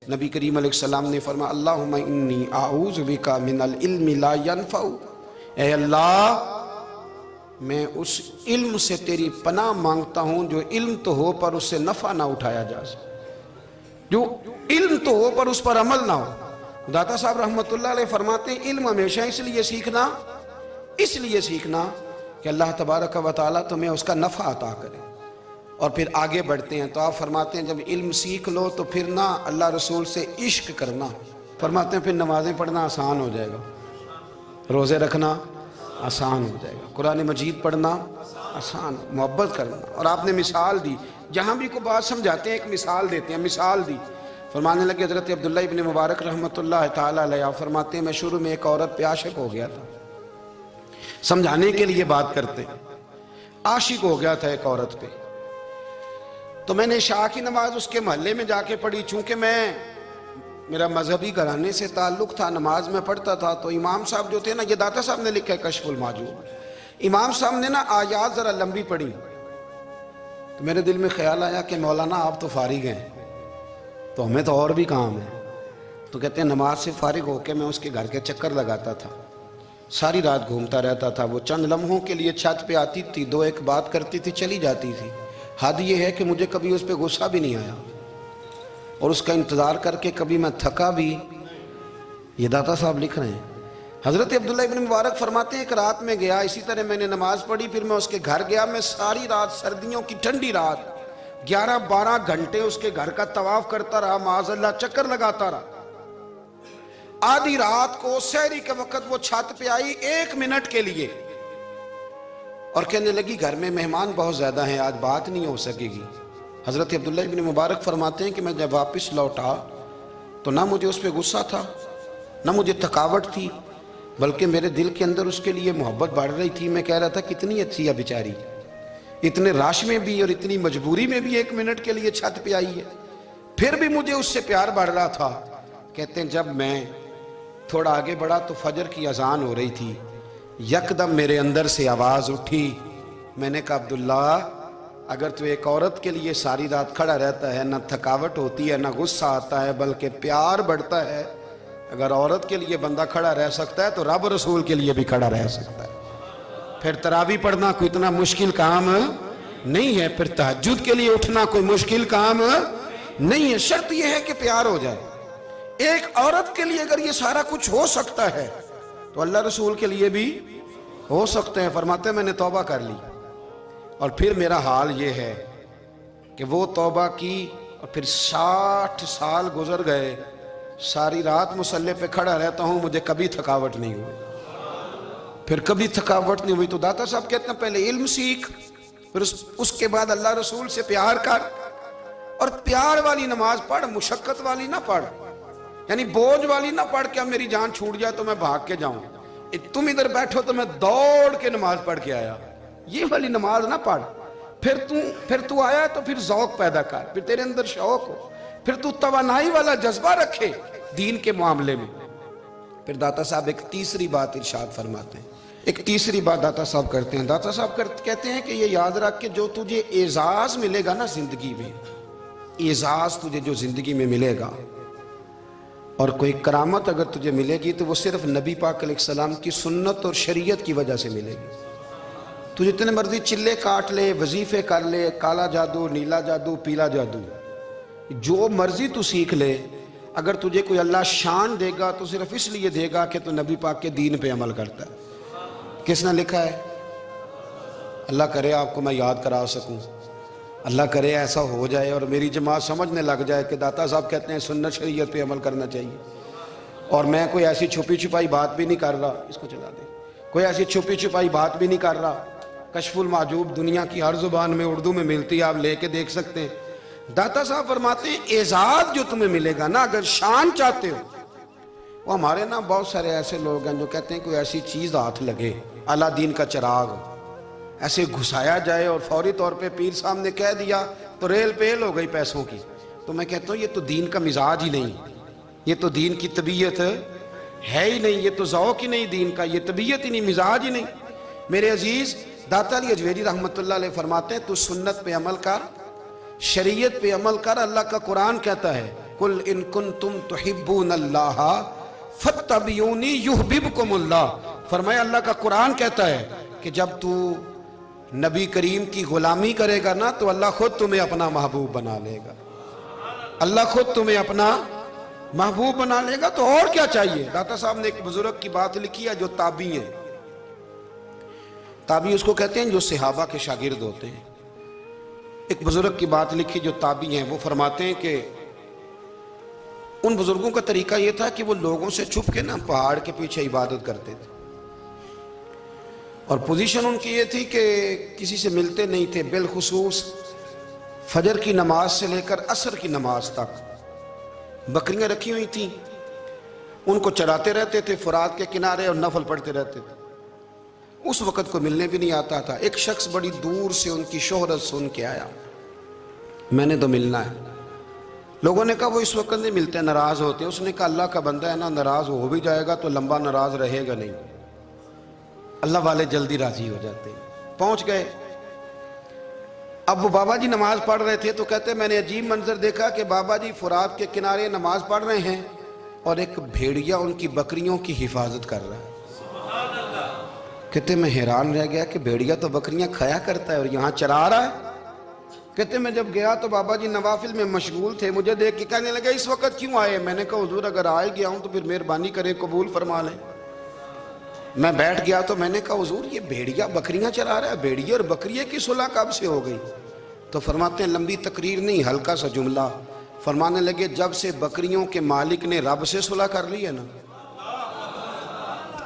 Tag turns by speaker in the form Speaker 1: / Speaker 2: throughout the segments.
Speaker 1: نبی کریم علیہ السلام نے فرمایا اللہم انی اعوذ بکا من العلم لا ینفع، اے اللہ میں اس علم سے تیری پناہ مانگتا ہوں جو علم تو ہو پر اس سے نفع نہ اٹھایا جا سکے، جو علم تو ہو پر اس پر عمل نہ ہو۔ داتا صاحب رحمۃ اللہ علیہ فرماتے ہیں علم ہمیشہ اس لیے سیکھنا کہ اللہ تبارک و تعالیٰ تمہیں اس کا نفع عطا کرے۔ اور پھر آگے بڑھتے ہیں تو آپ فرماتے ہیں جب علم سیکھ لو تو پھر نہ اللہ رسول سے عشق کرنا، فرماتے ہیں پھر نمازیں پڑھنا آسان ہو جائے گا، روزے رکھنا آسان ہو جائے گا، قرآن مجید پڑھنا آسان، محبت کرنا۔ اور آپ نے مثال دی، جہاں بھی کوئی بات سمجھاتے ہیں ایک مثال دیتے ہیں، مثال دی، فرمانے لگے حضرت عبداللہ ابن مبارک رحمۃ اللہ تعالیٰ علیہ فرماتے ہیں میں شروع میں ایک عورت پہ عاشق ہو گیا تھا، سمجھانے کے لیے بات کرتے ہیں، عاشق ہو گیا تھا ایک عورت پہ، تو میں نے عشاء کی نماز اس کے محلے میں جا کے پڑھی، چونکہ میرا مذہبی گھرانے سے تعلق تھا، نماز میں پڑھتا تھا، تو امام صاحب جو تھے نا، یہ داتا صاحب نے لکھا ہے کشف المحجوب، امام صاحب نے نا آیات ذرا لمبی پڑھی، تو میرے دل میں خیال آیا کہ مولانا آپ تو فارغ ہیں تو ہمیں تو اور بھی کام ہے، تو کہتے ہیں نماز سے فارغ ہو کے میں اس کے گھر کے چکر لگاتا تھا، ساری رات گھومتا رہتا تھا، وہ چند لمحوں کے لیے چھت پہ آتی تھی، دو ایک بات کرتی تھی، چلی جاتی تھی، حد یہ ہے کہ مجھے کبھی اس پہ غصہ بھی نہیں آیا، اور اس کا انتظار کر کے کبھی میں تھکا بھی۔ یہ داتا صاحب لکھ رہے ہیں۔ حضرت عبداللہ ابن مبارک فرماتے ہیں ایک رات میں گیا، اسی طرح میں نے نماز پڑھی، پھر میں اس کے گھر گیا، میں ساری رات، سردیوں کی ٹھنڈی رات 11-12 گھنٹے اس کے گھر کا طواف کرتا رہا، معاذ اللہ چکر لگاتا رہا۔ آدھی رات کو سحری کے وقت وہ چھت پہ آئی 1 منٹ کے لیے اور کہنے لگی گھر میں مہمان بہت زیادہ ہیں، آج بات نہیں ہو سکے گی۔ حضرت عبداللہ ابن مبارک فرماتے ہیں کہ میں جب واپس لوٹا تو نہ مجھے اس پہ غصہ تھا، نہ مجھے تھکاوٹ تھی، بلکہ میرے دل کے اندر اس کے لیے محبت بڑھ رہی تھی۔ میں کہہ رہا تھا کتنی اچھی ہے بیچاری، اتنے راش میں بھی اور اتنی مجبوری میں بھی 1 منٹ کے لیے چھت پہ آئی ہے، پھر بھی مجھے اس سے پیار بڑھ رہا تھا۔ کہتے ہیں جب میں تھوڑا آگے بڑھا تو فجر کی اذان ہو رہی تھی، یکدم میرے اندر سے آواز اٹھی، میں نے کہا عبداللہ اگر تو ایک عورت کے لیے ساری رات کھڑا رہتا ہے، نہ تھکاوٹ ہوتی ہے، نہ غصہ آتا ہے، بلکہ پیار بڑھتا ہے، اگر عورت کے لیے بندہ کھڑا رہ سکتا ہے تو رب رسول کے لیے بھی کھڑا رہ سکتا ہے۔ پھر تراویح پڑھنا کوئی اتنا مشکل کام نہیں ہے، پھر تہجد کے لیے اٹھنا کوئی مشکل کام نہیں ہے، شرط یہ ہے کہ پیار ہو جائے۔ ایک عورت کے لیے اگر یہ سارا کچھ ہو سکتا ہے تو اللہ رسول کے لیے بھی ہو سکتے ہیں۔ فرماتے ہیں میں نے توبہ کر لی، اور پھر میرا حال یہ ہے کہ وہ توبہ کی اور پھر 60 سال گزر گئے، ساری رات مصلی پہ کھڑا رہتا ہوں، مجھے کبھی تھکاوٹ نہیں ہوئی، پھر کبھی تھکاوٹ نہیں ہوئی۔ تو داتا صاحب کہتے ہیں پہلے علم سیکھ، پھر اس کے بعد اللہ رسول سے پیار کر، اور پیار والی نماز پڑھ، مشقت والی نہ پڑھ، یعنی بوجھ والی نہ پڑھ کہ اب میری جان چھوٹ جائے تو میں بھاگ کے جاؤں، تم ادھر بیٹھو تو میں دوڑ کے نماز پڑھ کے آیا، یہ والی نماز نہ پڑھ۔ پھر تو آیا تو پھر ذوق پیدا کر، پھر تیرے اندر شوق ہو، پھر تو توانائی والا جذبہ رکھے دین کے معاملے میں۔ پھر داتا صاحب ایک تیسری بات ارشاد فرماتے ہیں، ایک تیسری بات داتا صاحب کرتے ہیں۔ داتا صاحب کہتے ہیں کہ یہ یاد رکھ کہ جو تجھے اعزاز ملے گا نا زندگی میں، اعزاز تجھے جو زندگی میں ملے گا، اور کوئی کرامت اگر تجھے ملے گی تو وہ صرف نبی پاک علیہ السلام کی سنت اور شریعت کی وجہ سے ملے گی۔ تو جتنے مرضی چلے کاٹ لے، وظیفے کر لے، کالا جادو، نیلا جادو، پیلا جادو، جو مرضی تو سیکھ لے، اگر تجھے کوئی اللہ شان دے گا تو صرف اس لیے دے گا کہ تو نبی پاک کے دین پہ عمل کرتا ہے۔ کس نے لکھا ہے؟ اللہ کرے آپ کو میں یاد کرا سکوں، اللہ کرے ایسا ہو جائے اور میری جماعت سمجھنے لگ جائے کہ داتا صاحب کہتے ہیں سنت شریعت پہ عمل کرنا چاہیے، اور میں کوئی ایسی چھپی چھپائی بات بھی نہیں کر رہا، اس کو چلا دیں، کوئی ایسی چھپی چھپائی بات بھی نہیں کر رہا۔ کشف المحجوب دنیا کی ہر زبان میں اردو میں ملتی ہے، آپ لے کے دیکھ سکتے ہیں۔ داتا صاحب فرماتے ہیں اعزاز جو تمہیں ملے گا نا، اگر شان چاہتے ہو، وہ ہمارے نا بہت سارے ایسے لوگ ہیں جو کہتے ہیں کوئی ایسی چیز ہاتھ لگے، اعلیٰ دین کا چراغ ایسے گھسایا جائے اور فوری طور پہ پیر صاحب نے کہہ دیا تو ریل پیل ہو گئی پیسوں کی، تو میں کہتا ہوں یہ تو دین کا مزاج ہی نہیں، یہ تو دین کی طبیعت ہے ہی نہیں، یہ تو ذوق ہی نہیں دین کا، یہ طبیعت ہی نہیں، مزاج ہی نہیں۔ میرے عزیز داتا علی اجویری رحمۃ اللہ علیہ فرماتے ہیں تو سنت پہ عمل کر، شریعت پہ عمل کر، اللہ کا قرآن کہتا ہے قل ان کنتم تحبون اللہ فاتبعونی یحببکم اللہ. فرمایا اللہ کا قرآن کہتا ہے کہ جب تو نبی کریم کی غلامی کرے گا نا تو اللہ خود تمہیں اپنا محبوب بنا لے گا. اللہ خود تمہیں اپنا محبوب بنا لے گا. تو اور کیا چاہیے. داتا صاحب نے ایک بزرگ کی بات لکھی ہے جو تابعی ہیں. تابعی اس کو کہتے ہیں جو صحابہ کے شاگرد ہوتے ہیں. ایک بزرگ کی بات لکھی جو تابعی ہیں. وہ فرماتے ہیں کہ ان بزرگوں کا طریقہ یہ تھا کہ وہ لوگوں سے چھپ کے نا پہاڑ کے پیچھے عبادت کرتے تھے. اور پوزیشن ان کی یہ تھی کہ کسی سے ملتے نہیں تھے. بالخصوص فجر کی نماز سے لے کر عصر کی نماز تک بکریاں رکھی ہوئی تھیں. ان کو چراتے رہتے تھے فرات کے کنارے اور نفل پڑھتے رہتے تھے. اس وقت کو ملنے بھی نہیں آتا تھا. ایک شخص بڑی دور سے ان کی شہرت سن کے آیا. میں نے تو ملنا ہے. لوگوں نے کہا وہ اس وقت نہیں ملتے, ناراض ہوتے. اس نے کہا اللہ کا بندہ ہے نا, ناراض ہو بھی جائے گا تو لمبا ناراض رہے گا نہیں. اللہ والے جلدی راضی ہو جاتے ہیں. پہنچ گئے. اب وہ بابا جی نماز پڑھ رہے تھے تو کہتے میں نے عجیب منظر دیکھا کہ بابا جی فرات کے کنارے نماز پڑھ رہے ہیں اور ایک بھیڑیا ان کی بکریوں کی حفاظت کر رہا ہے. کہتے میں حیران رہ گیا کہ بھیڑیا تو بکریاں کھایا کرتا ہے اور یہاں چرا رہا ہے. کہتے میں جب گیا تو بابا جی نوافل میں مشغول تھے. مجھے دیکھ کے کہنے لگے اس وقت کیوں آئے. میں نے کہا حضور اگر آئے گیا ہوں تو پھر مہربانی کرے قبول فرما لیں. میں بیٹھ گیا تو میں نے کہا حضور یہ بھیڑیا بکریاں چرا رہا ہے, بھیڑیا اور بکریے کی صلح کب سے ہو گئی. تو فرماتے ہیں لمبی تقریر نہیں, ہلکا سا جملہ. فرمانے لگے جب سے بکریوں کے مالک نے رب سے صلح کر لی ہے نا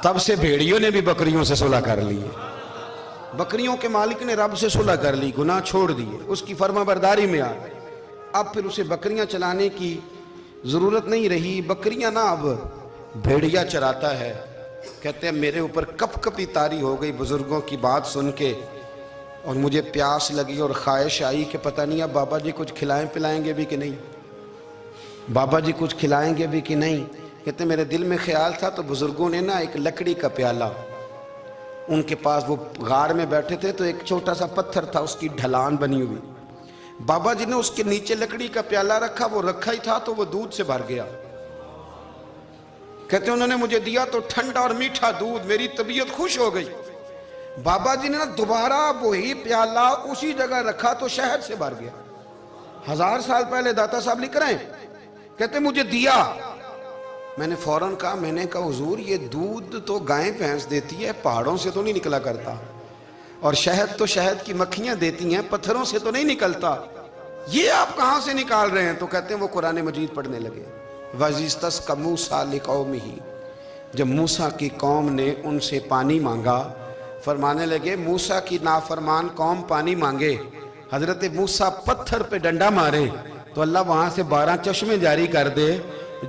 Speaker 1: تب سے بھیڑیوں نے بھی بکریوں سے صلح کر لی ہے. بکریوں کے مالک نے رب سے صلح کر لی, گناہ چھوڑ دیے, اس کی فرما برداری میں آ گئے. اب پھر اسے بکریاں چلانے کی ضرورت نہیں رہی. بکریاں نا اب بھیڑیا چراتا ہے. کہتے ہیں میرے اوپر کپ کپی طاری ہو گئی بزرگوں کی بات سن کے, اور مجھے پیاس لگی اور خواہش آئی کہ پتہ نہیں اب بابا جی کچھ کھلائیں پلائیں گے بھی کہ نہیں, بابا جی کچھ کھلائیں گے بھی کہ نہیں. کہتے میرے دل میں خیال تھا تو بزرگوں نے نا ایک لکڑی کا پیالہ, ان کے پاس وہ غار میں بیٹھے تھے تو ایک چھوٹا سا پتھر تھا, اس کی ڈھلان بنی ہوئی. بابا جی نے اس کے نیچے لکڑی کا پیالہ رکھا, وہ رکھا ہی تھا تو وہ دودھ سے بھر گیا. کہتے انہوں نے مجھے دیا تو ٹھنڈا اور میٹھا دودھ, میری طبیعت خوش ہو گئی. بابا جی نے نا دوبارہ وہی پیالہ اسی جگہ رکھا تو شہد سے بھر گیا. 1000 سال پہلے داتا صاحب لکھ رہے ہیں. کہتے مجھے دیا. میں نے فوراً کہا, میں نے کہا حضور یہ دودھ تو گائیں بھینس دیتی ہے, پہاڑوں سے تو نہیں نکلا کرتا, اور شہد تو شہد کی مکھیاں دیتی ہیں, پتھروں سے تو نہیں نکلتا, یہ آپ کہاں سے نکال رہے ہیں. تو کہتے ہیں وہ قرآن مجید پڑھنے لگے. وَإِذِ اسْتَسْقَى مُوسَىٰ لِقَوْمِهِ, جب موسیٰ کی قوم نے ان سے پانی مانگا. فرمانے لگے موسیٰ کی نافرمان قوم پانی مانگے, حضرت موسیٰ پتھر پہ ڈنڈا مارے تو اللہ وہاں سے 12 چشمے جاری کر دے.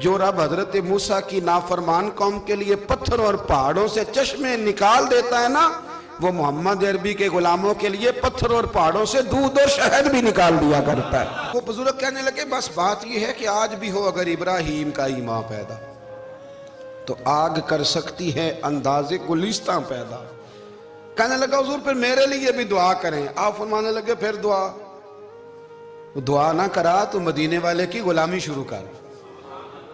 Speaker 1: جو رب حضرت موسیٰ کی نافرمان قوم کے لیے پتھر اور پہاڑوں سے چشمے نکال دیتا ہے نا, وہ محمد عربی کے غلاموں کے لیے پتھر اور پہاڑوں سے دودھ اور شہد بھی نکال دیا کرتا ہے. وہ بزرگ کہنے لگے بس بات یہ ہے کہ آج بھی ہو اگر ابراہیم کا ہی ماں پیدا تو آگ کر سکتی ہے انداز گلستاں پیدا. کہنے لگا حضور پھر میرے لیے بھی دعا کریں. آپ فرمانے لگے پھر دعا نہ کرا تو مدینے والے کی غلامی شروع کر,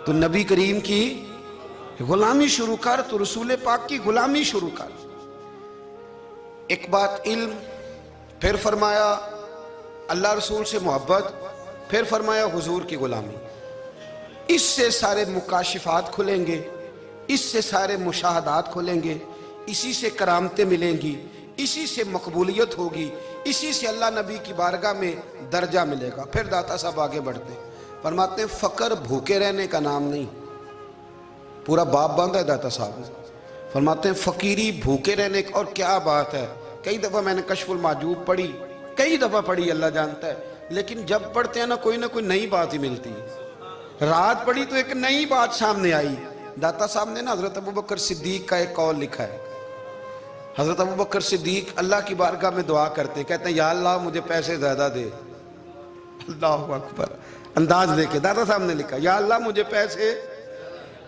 Speaker 1: تو نبی کریم کی غلامی شروع کر, تو رسول پاک کی غلامی شروع کر. ایک بات علم, پھر فرمایا اللہ رسول سے محبت, پھر فرمایا حضور کی غلامی. اس سے سارے مکاشفات کھلیں گے, اس سے سارے مشاہدات کھلیں گے, اسی سے کرامتیں ملیں گی, اسی سے مقبولیت ہوگی, اسی سے اللہ نبی کی بارگاہ میں درجہ ملے گا. پھر داتا صاحب آگے بڑھتے ہیں, فرماتے ہیں فقر بھوکے رہنے کا نام نہیں. پورا باب باندھا ہے داتا صاحب نے. فرماتے ہیں فقیری بھوکے رہنے کا, اور کیا بات ہے. کئی دفعہ میں نے کشف المحجوب پڑھی, کئی دفعہ پڑھی, اللہ جانتا ہے, لیکن جب پڑھتے ہیں نا کوئی نہ کوئی نئی بات ہی ملتی ہے. رات پڑھی تو ایک نئی بات سامنے آئی. داتا صاحب نے نا حضرت ابوبکر صدیق کا ایک قول لکھا ہے. حضرت ابوبکر صدیق اللہ کی بارگاہ میں دعا کرتے ہیں, کہتے ہیں یا اللہ مجھے پیسے زیادہ دے. اللہ اکبر, انداز دیکھے داتا صاحب نے لکھا یا اللہ مجھے پیسے,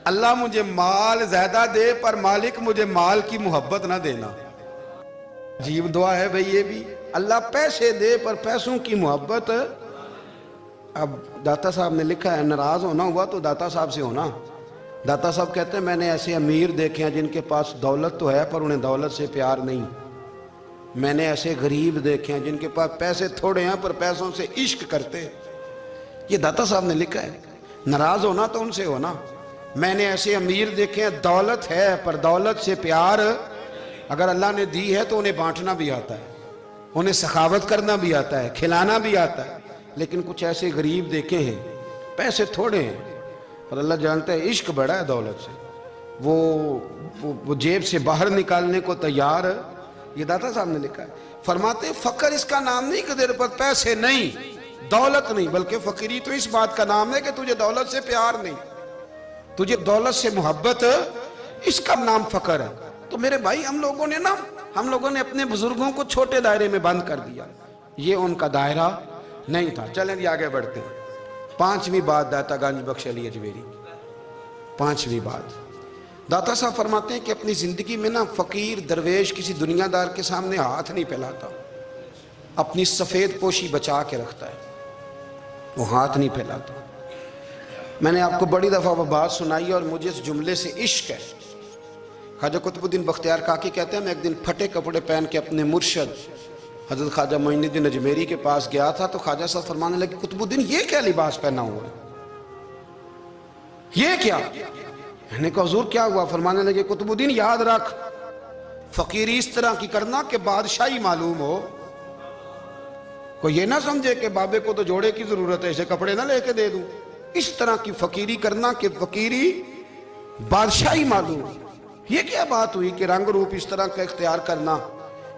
Speaker 1: اللہ مجھے مال زیادہ دے پر مالک مجھے مال کی محبت نہ دینا. عجیب دعا ہے بھئی یہ بھی, اللہ پیسے دے پر پیسوں کی محبت. اب داتا صاحب نے لکھا ہے ناراض ہونا ہوا تو داتا صاحب سے ہونا. داتا صاحب کہتے ہیں میں نے ایسے امیر دیکھے ہیں جن کے پاس دولت تو ہے پر انہیں دولت سے پیار نہیں. میں نے ایسے غریب دیکھے ہیں جن کے پاس پیسے تھوڑے ہیں پر پیسوں سے عشق کرتے. یہ داتا صاحب نے لکھا ہے. ناراض ہونا تو ان سے ہونا. میں نے ایسے امیر دیکھے ہیں دولت ہے پر دولت سے پیار, اگر اللہ نے دی ہے تو انہیں بانٹنا بھی آتا ہے, انہیں سخاوت کرنا بھی آتا ہے, کھلانا بھی آتا ہے. لیکن کچھ ایسے غریب دیکھے ہیں پیسے تھوڑے ہیں اور اللہ جانتا ہے عشق بڑا ہے دولت سے, وہ جیب سے باہر نکالنے کو تیار. یہ داتا صاحب نے لکھا ہے. فرماتے ہیں فقر اس کا نام نہیں کہ تیرے پر پیسے نہیں, دولت نہیں, بلکہ فقیری تو اس بات کا نام ہے کہ تجھے دولت سے پیار نہیں, تجھے دولت سے محبت, اس کا نام فقر ہے. تو میرے بھائی ہم لوگوں نے اپنے بزرگوں کو چھوٹے دائرے میں بند کر دیا. یہ ان کا دائرہ نہیں تھا. چلیں جی آگے بڑھتے ہیں. 5ویں بات داتا گنج بخش علی اجمیری. 5ویں بات داتا صاحب فرماتے ہیں کہ اپنی زندگی میں نا فقیر درویش کسی دنیا دار کے سامنے ہاتھ نہیں پھیلاتا, اپنی سفید پوشی بچا کے رکھتا ہے, وہ ہاتھ نہیں پھیلاتا. میں نے آپ کو بڑی دفعہ وہ بات سنائی اور مجھے اس جملے سے عشق ہے. خواجہ قطب الدین بختیار کاکی کہتے ہیں میں ایک دن پھٹے کپڑے پہن کے اپنے مرشد حضرت خواجہ معین الدین اجمیری کے پاس گیا تھا, تو خواجہ صاحب فرمانے لگے قطب الدین یہ کیا لباس پہنا ہوا ہے, یہ کیا؟ میں نے کہا حضور کیا ہوا؟ فرمانے لگے قطب الدین یاد رکھ فقیری اس طرح کی کرنا کہ بادشاہی معلوم ہو. کوئی یہ نہ سمجھے کہ بابے کو تو جوڑے کی ضرورت ہے اسے کپڑے نہ لے کے دے دوں. اس طرح کی فقیری کرنا کہ فقیری بادشاہی معلوم. یہ کیا بات ہوئی کہ رنگ روپ اس طرح کا اختیار کرنا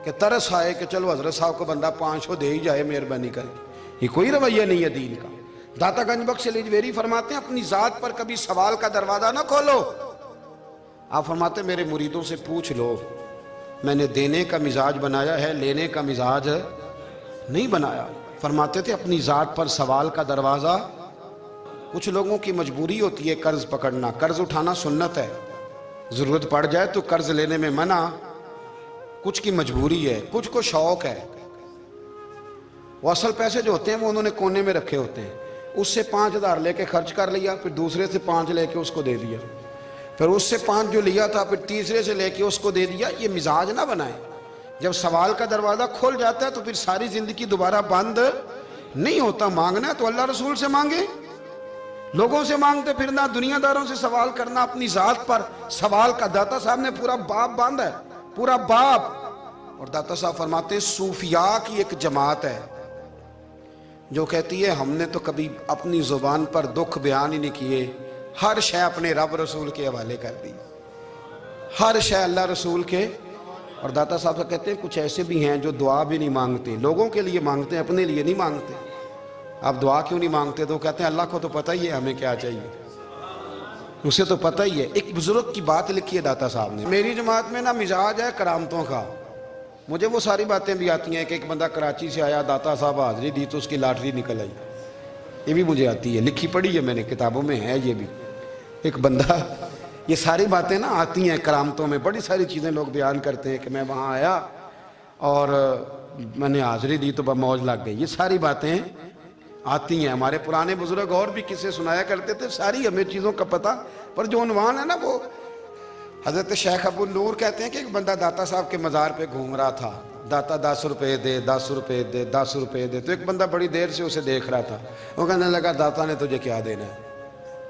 Speaker 1: کہ ترس آئے کہ چلو حضرت صاحب کو بندہ 500 دے ہی جائے مہربانی کر کے. یہ کوئی رویہ نہیں ہے دین کا. داتا گنج بخش علی اجمیری فرماتے ہیں اپنی ذات پر کبھی سوال کا دروازہ نہ کھولو. آپ فرماتے ہیں میرے مریدوں سے پوچھ لو, میں نے دینے کا مزاج بنایا ہے, لینے کا مزاج نہیں بنایا. فرماتے تھے اپنی ذات پر سوال کا دروازہ. کچھ لوگوں کی مجبوری ہوتی ہے قرض پکڑنا, قرض اٹھانا سنت ہے, ضرورت پڑ جائے تو قرض لینے میں منع. کچھ کی مجبوری ہے, کچھ کو شوق ہے. وہ اصل پیسے جو ہوتے ہیں وہ انہوں نے کونے میں رکھے ہوتے ہیں, اس سے 5,000 لے کے خرچ کر لیا, پھر دوسرے سے 5 لے کے اس کو دے دیا, پھر اس سے 5 جو لیا تھا پھر تیسرے سے لے کے اس کو دے دیا. یہ مزاج نہ بنائیں. جب سوال کا دروازہ کھول جاتا ہے تو پھر ساری زندگی دوبارہ بند نہیں ہوتا. مانگنا ہے تو اللہ رسول سے مانگے, لوگوں سے مانگتے پھرنا, دنیا داروں سے سوال کرنا, اپنی ذات پر سوال کا. داتا صاحب نے پورا باب باندھا ہے, پورا باب. اور داتا صاحب فرماتے ہیں صوفیاء کی ایک جماعت ہے جو کہتی ہے ہم نے تو کبھی اپنی زبان پر دکھ بیان ہی نہیں کیے, ہر شے اپنے رب رسول کے حوالے کر دی, ہر شے اللہ رسول کے. اور داتا صاحب کہتے ہیں کچھ ایسے بھی ہیں جو دعا بھی نہیں مانگتے, لوگوں کے لیے مانگتے ہیں, اپنے لیے نہیں مانگتے. آپ دعا کیوں نہیں مانگتے؟ تو کہتے ہیں اللہ کو تو پتہ ہی ہے ہمیں کیا چاہیے, اسے تو پتہ ہی ہے. ایک بزرگ کی بات لکھی ہے داتا صاحب نے, میری جماعت میں نا مزاج ہے کرامتوں کا. مجھے وہ ساری باتیں بھی آتی ہیں کہ ایک بندہ کراچی سے آیا, داتا صاحب حاضری دی تو اس کی لاٹری نکل آئی. یہ بھی مجھے آتی ہے, لکھی پڑھی ہے میں نے, کتابوں میں ہے یہ بھی. ایک بندہ, یہ ساری باتیں نا آتی ہیں کرامتوں میں, بڑی ساری چیزیں لوگ بیان کرتے ہیں کہ میں وہاں آیا اور میں نے حاضری دی تو موج لگ گئی. یہ ساری باتیں آتی ہیں. ہمارے پرانے بزرگ اور بھی قصے سنایا کرتے تھے, ساری ہمیں چیزوں کا پتہ. پر جو عنوان ہے نا وہ حضرت شیخ ابو نور کہتے ہیں کہ ایک بندہ داتا صاحب کے مزار پہ گھوم رہا تھا. داتا 10 روپے دے, 10 روپے دے, 10 روپے دے. تو ایک بندہ بڑی دیر سے اسے دیکھ رہا تھا. وہ کہنے لگا داتا نے تجھے کیا دینا ہے,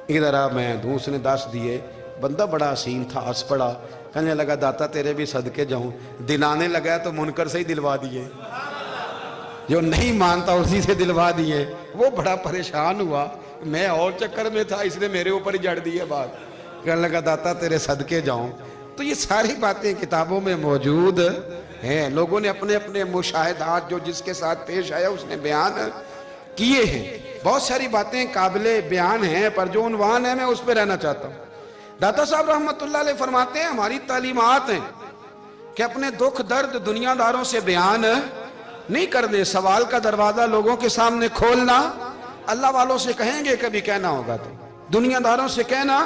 Speaker 1: ادھر آ میں دوں. اس نے 10 دیے. بندہ بڑا حسین تھا, ہنس پڑا, کہنے لگا داتا تیرے بھی صدقے جاؤں. دلانے لگا تو منکر سے ہی دلوا دیے, جو نہیں مانتا اسی سے دلوا دیے. وہ بڑا پریشان ہوا, میں اور چکر میں تھا, اس نے میرے اوپر ہی جڑ دی ہے بات. کہنے لگا داتا تیرے صدقے جاؤں. تو یہ ساری باتیں کتابوں میں موجود ہیں. لوگوں نے اپنے اپنے مشاہدات جو جس کے ساتھ پیش آیا اس نے بیان کیے ہیں. بہت ساری باتیں قابل بیان ہیں, پر جو عنوان ہے میں اس پہ رہنا چاہتا ہوں. داتا صاحب رحمت اللہ علیہ فرماتے ہیں ہماری تعلیمات ہیں کہ اپنے دکھ درد دنیا داروں سے بیان نہیں کرنے, سوال کا دروازہ لوگوں کے سامنے کھولنا. اللہ والوں سے کہیں گے کبھی کہنا ہوگا تو دنیا داروں سے کہنا.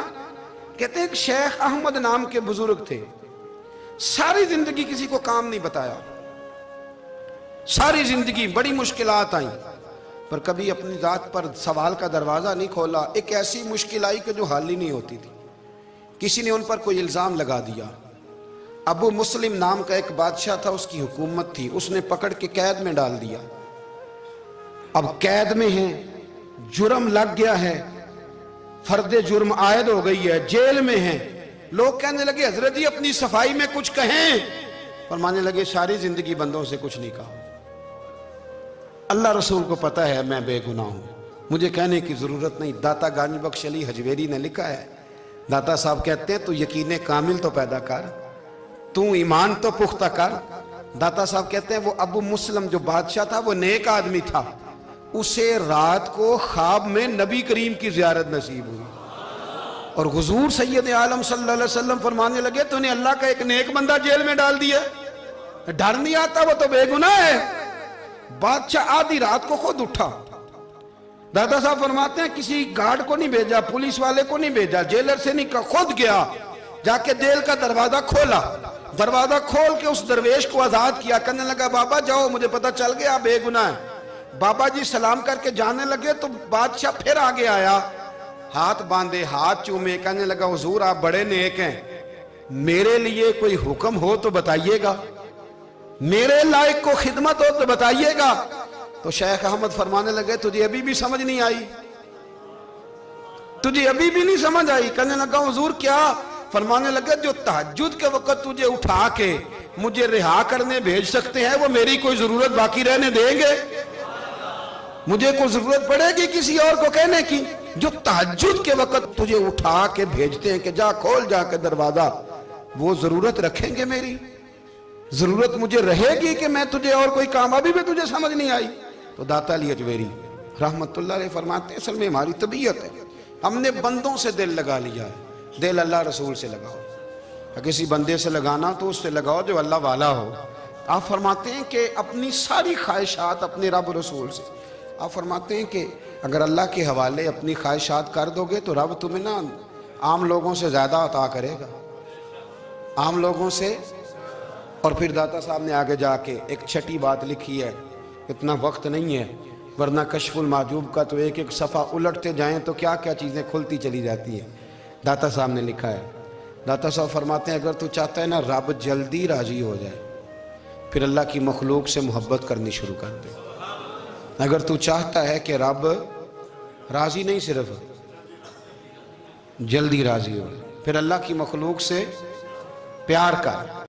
Speaker 1: کہتے ہیں کہ شیخ احمد نام کے بزرگ تھے, ساری زندگی کسی کو کام نہیں بتایا, ساری زندگی بڑی مشکلات آئیں, پر کبھی اپنی ذات پر سوال کا دروازہ نہیں کھولا. ایک ایسی مشکل آئی کہ جو حل ہی نہیں ہوتی تھی. کسی نے ان پر کوئی الزام لگا دیا. ابو مسلم نام کا ایک بادشاہ تھا, اس کی حکومت تھی, اس نے پکڑ کے قید میں ڈال دیا. اب قید میں ہیں, جرم لگ گیا ہے, فرد جرم عائد ہو گئی ہے, جیل میں ہیں. لوگ کہنے لگے حضرت جی اپنی صفائی میں کچھ کہیں. فرمانے لگے ساری زندگی بندوں سے کچھ نہیں کہا, اللہ رسول کو پتا ہے میں بے گناہ ہوں, مجھے کہنے کی ضرورت نہیں. داتا گانی بخش علی حجویری نے لکھا ہے, داتا صاحب کہتے ہیں تو یقین کامل تو پیدا کر, تو ایمان تو پختہ کر. داتا صاحب کہتے ہیں وہ ابو مسلم جو بادشاہ تھا وہ نیک آدمی تھا, اسے رات کو خواب میں نبی کریم کی زیارت نصیب ہوئی, اور حضور سید عالم صلی اللہ علیہ وسلم فرمانے لگے تو نے اللہ کا ایک نیک بندہ جیل میں ڈال دیا, ڈر نہیں آتا, وہ تو بے گناہ ہے. بادشاہ آدھی رات کو خود اٹھا. دادا صاحب فرماتے ہیں کسی گارڈ کو نہیں بھیجا, پولیس والے کو نہیں بھیجا, جیلر سے نہیں کہا, خود گیا, جا کے جیل کا دروازہ کھولا. دروازہ کھول کے اس درویش کو آزاد کیا. کہنے لگا بابا جاؤ, مجھے پتا چل گیا بے گناہ ہے. بابا جی سلام کر کے جانے لگے تو بادشاہ پھر آگے آیا, ہاتھ باندھے, ہاتھ چومے, کہنے لگا حضور آپ بڑے نیک ہیں, میرے لیے کوئی حکم ہو تو بتائیے گا, میرے لائق کو خدمت ہو تو بتائیے گا. تو شیخ احمد فرمانے لگے تجھے ابھی بھی سمجھ نہیں آئی, تجھے ابھی بھی نہیں سمجھ آئی. کہنے لگا حضور کیا؟ فرمانے لگے جو تہجد کے وقت تجھے اٹھا کے مجھے رہا کرنے بھیج سکتے ہیں وہ میری کوئی ضرورت باقی رہنے دیں گے؟ مجھے کوئی ضرورت پڑے گی کسی اور کو کہنے کی؟ جو تہجد کے وقت تجھے اٹھا کے بھیجتے ہیں کہ جا کھول جا کے دروازہ, وہ ضرورت رکھیں گے میری؟ ضرورت مجھے رہے گی کہ میں تجھے اور کوئی کام؟ ابھی بھی تجھے سمجھ نہیں آئی. تو داتا علی حجویری رحمت اللہ علیہ فرماتے ہیں اصل میں ہماری طبیعت ہے, ہم نے بندوں سے دل لگا لیا ہے. دل اللہ رسول سے لگاؤ, کسی بندے سے لگانا تو اس سے لگاؤ جو اللہ والا ہو. آپ فرماتے ہیں کہ اپنی ساری خواہشات اپنے رب رسول سے, آپ فرماتے ہیں کہ اگر اللہ کے حوالے اپنی خواہشات کر دو گے تو رب تمہیں نا عام لوگوں سے زیادہ عطا کرے گا, عام لوگوں سے. اور پھر داتا صاحب نے آگے جا کے ایک چھٹی بات لکھی ہے, اتنا وقت نہیں ہے ورنہ کشف المحجوب کا تو ایک ایک صفحہ الٹتے جائیں تو کیا کیا چیزیں کھلتی چلی جاتی ہیں. داتا صاحب نے لکھا ہے, داتا صاحب فرماتے ہیں اگر تو چاہتا ہے نا رب جلدی راضی ہو جائے پھر اللہ کی مخلوق سے محبت کرنی شروع کر دے. اگر تو چاہتا ہے کہ رب راضی نہیں صرف جلدی راضی ہو پھر اللہ کی مخلوق سے پیار کر.